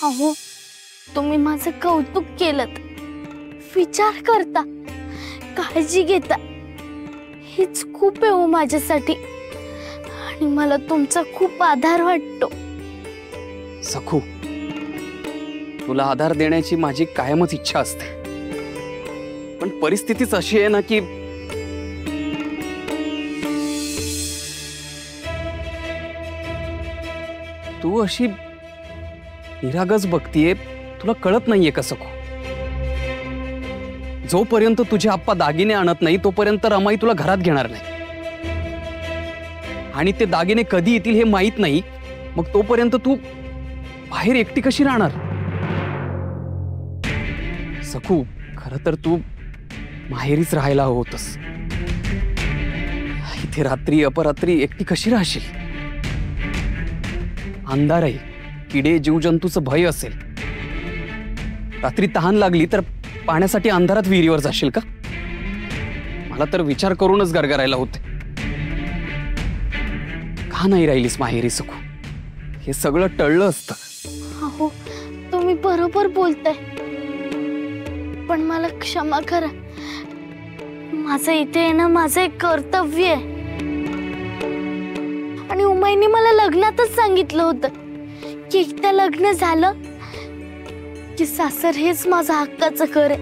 अहो तुम्ही माझं कौतुक केलत, विचार करता, काळजी घेता, हेच खूप आहे हो माझ्यासाठी आणि मला तुमचा खूप आधार वाटतो। सखू, तुला आधार देण्याची माझी कायमच इच्छा असते, पण परिस्थितीच अशी आहे ना की तू अशी निरागस बघतीये, तुला कळत नाहीये का सखू? जोपर्यंत तुझे आप्पा दागिने आणत नाही तोपर्यंत रमाई तुला घरात घेणार नाही, आणि ते दागिने कधी येतील हे माहित नाही, मग तोपर्यंत तू बाहेर एकटी कशी राहणार? सखू, खरं तर तू माहेरीच राहायला होतस, इथे रात्री अपरात्री एकटी कशी राहशील? अंधार आहे, किडे जीवजंतूचं भय असेल, रात्री तहान लागली तर पाण्यासाठी अंधारात विहिरीवर जाशील का? मला तर विचार करूनच गरगरायला होते। का नाही राहिलीस माहेरी सखू? हे सगळं टळलं असतं। अहो तुम्ही बरोबर बोलताय, पण मला क्षमा करा, माझं इथे येणं माझं एक कर्तव्य आहे आणि उमाईने मला लग्नातच सांगितलं होतं की एकदा लग्न झालं की सासर हेच माझं हक्काचं घर आहे,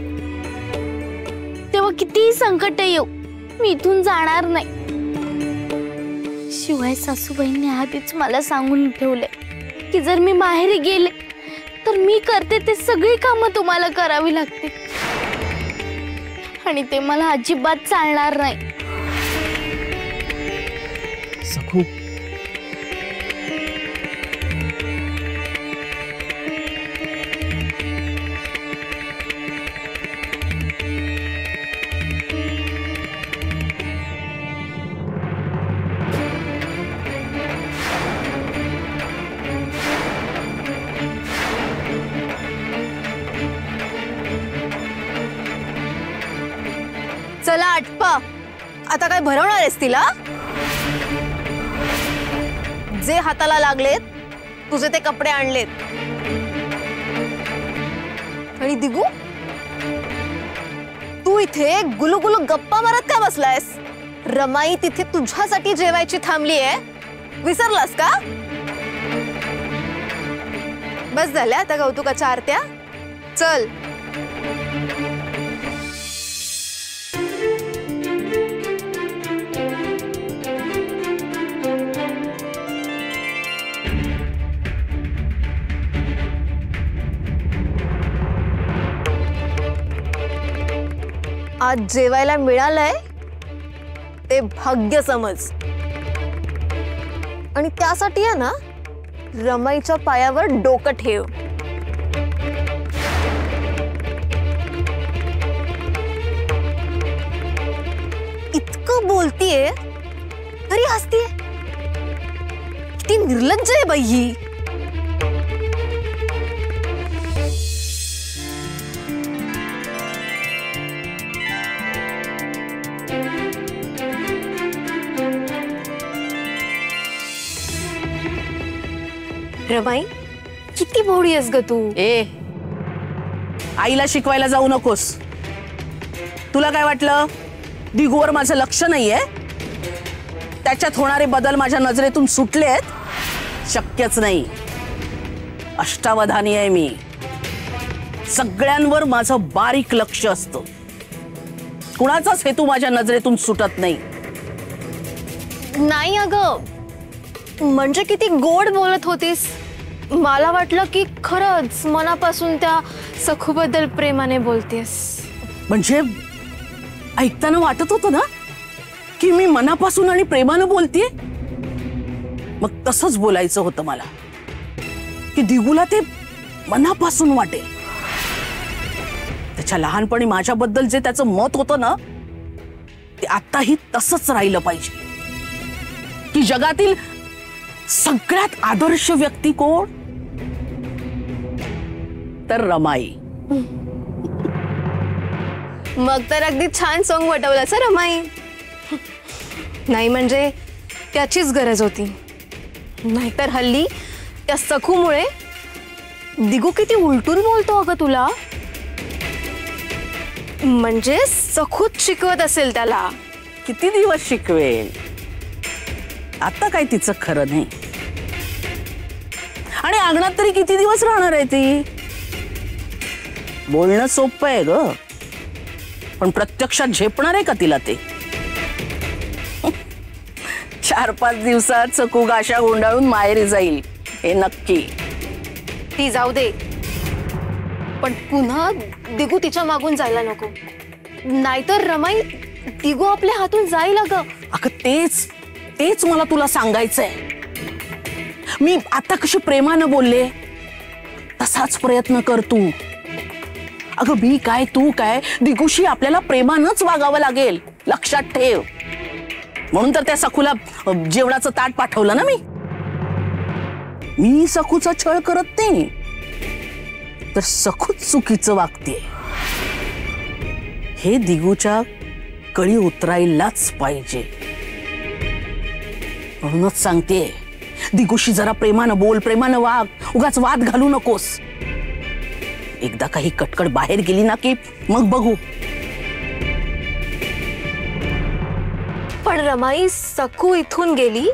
तेव्हा कितीही संकट येऊ मी इथून जाणार नाही। शिवाय सासूबाईंनी आधीच मला सांगून ठेवले की जर मी माहेरी गेले तर मी करते ते सगळी कामं तुम्हाला करावी लागतील आणि ते मला अजिबात चालणार नाही। सखू, चला आटपा, आता काय भरवणार आहेस तिला? जे हाताला लागलेत, तुझे ते कपडे आणलेत, आणि दिगू तू इथे गुलुगुलू गप्पा मारत काय बसलायस? रमाई तिथे तुझ्यासाठी जेवायची थांबली आहे, विसरलास का? बस झाल्या आता कौतुकाच्या आरत्या, चल। आज जेवायला मिळालंय ते भाग्य समज, आणि त्यासाठी आहे ना रमाईच्या पायावर डोकं ठेव। इतकं बोलतीये तरी हसतीये, किती निर्लज्ज आहे बाई ही। रमाई किती भोळी आहेस ग तू? ए, आईला शिकवायला जाऊ नकोस। तुला काय वाटलं दिगूवर माझं लक्ष नाहीये? त्याच्यात होणारे बदल माझ्या नजरेतून सुटलेत? शक्यच नाही। अष्टावधानी आहे मी, सगळ्यांवर माझं बारीक लक्ष असतं, कुणाचाच हेतू माझ्या नजरेतून सुटत नाही। नाही अगं, म्हणजे किती गोड बोलत होतीस, मला वाटलं की खरंच मनापासून त्या सखूबद्दल प्रेमाने बोलतेस। म्हणजे ऐकताना वाटत होतं ना की मी मनापासून आणि प्रेमाने बोलतेय? मग तसंच बोलायचं होतं मला की दिगूला ते मनापासून वाटेल। त्याच्या लहानपणी माझ्याबद्दल जे त्याचं मत होतं ना, ते आताही तसंच राहिलं पाहिजे की जगातील सगळ्यात आदर्श व्यक्ती कोण? तर रमाई। मग तर अगदी छान सॉन्ग वटवलं सर रमाई। नाही म्हणजे त्याचीच गरज होती, नाहीतर हल्ली त्या सखूमुळे दिगू किती उलटून बोलतो अगं तुला. म्हणजे सखूच शिकवत असेल त्याला. किती दिवस शिकवेल, आता काय तिचं खरं नाही. आणि अंगणात तरी किती दिवस राहणार आहे ती. बोलणं सोपं आहे ग, पण प्रत्यक्षात झेपणार आहे का तिला ते. 4-5 दिवसात सकू गाशा गुंडाळून माहेरी जाईल हे नक्की. ती जाऊ दे, पण पुन्हा दिगू तिच्या मागून जायला नको, नाहीतर रमाई दिगू आपल्या हातून जाईल अगं. अगं तेच मला तुला सांगायचंय. मी आता कशी प्रेमानं बोलले तसाच प्रयत्न कर तू. अगं मी काय तू काय, दिगूशी आपल्याला प्रेमानंच वागावं लागेल, लक्षात ठेव. म्हणून तर त्या सखूला जेवणाचं ताट पाठवलं ना मी सखूचा छळ करत नाही, तर सखूच चुकीचं वागते. हे दिगूच्या कळी उतरायलाच पाहिजे. म्हणूनच सांगते, दिगूशी जरा प्रेमानं बोल, प्रेमानं वाग, उगाच वाद घालू नकोस. एकदा काही कटकट बाहेर गेली ना की मग बघू. पण रमाई सखू इथून गेली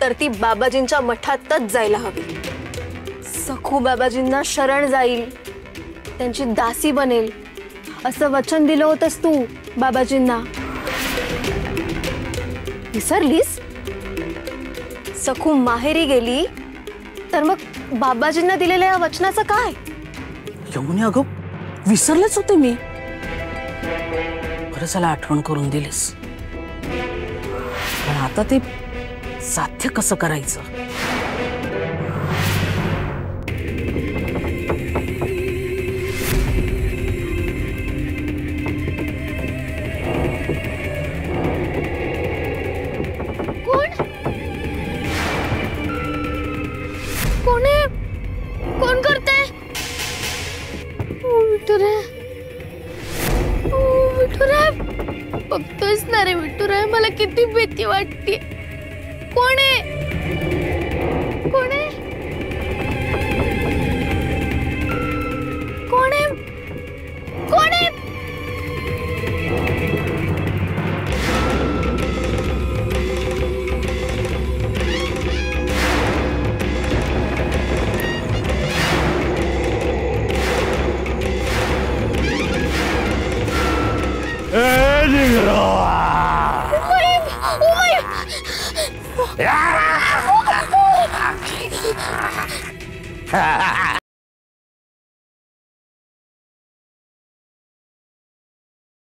तर ती बाबाजींच्या मठातच जायला हवी. सखू बाबाजींना शरण जाईल, त्यांची दासी बनेल असं वचन दिलं होतंस तू बाबाजींना. विसरलीस? सखू माहेरी गेली तर मग बाबाजींना दिलेल्या या वचनाचं काय? यमुने अगं विसरलेच होते मी. बरं झालं आठवण करून दिलीस. पण आता ते साध्य कसं करायचं. कोण करते? विठुराय बघतोयस ना रे विठुराय, मला किती भीती वाटते. कोण आहे? कोण आहे? कोण आहे? कोण आहे?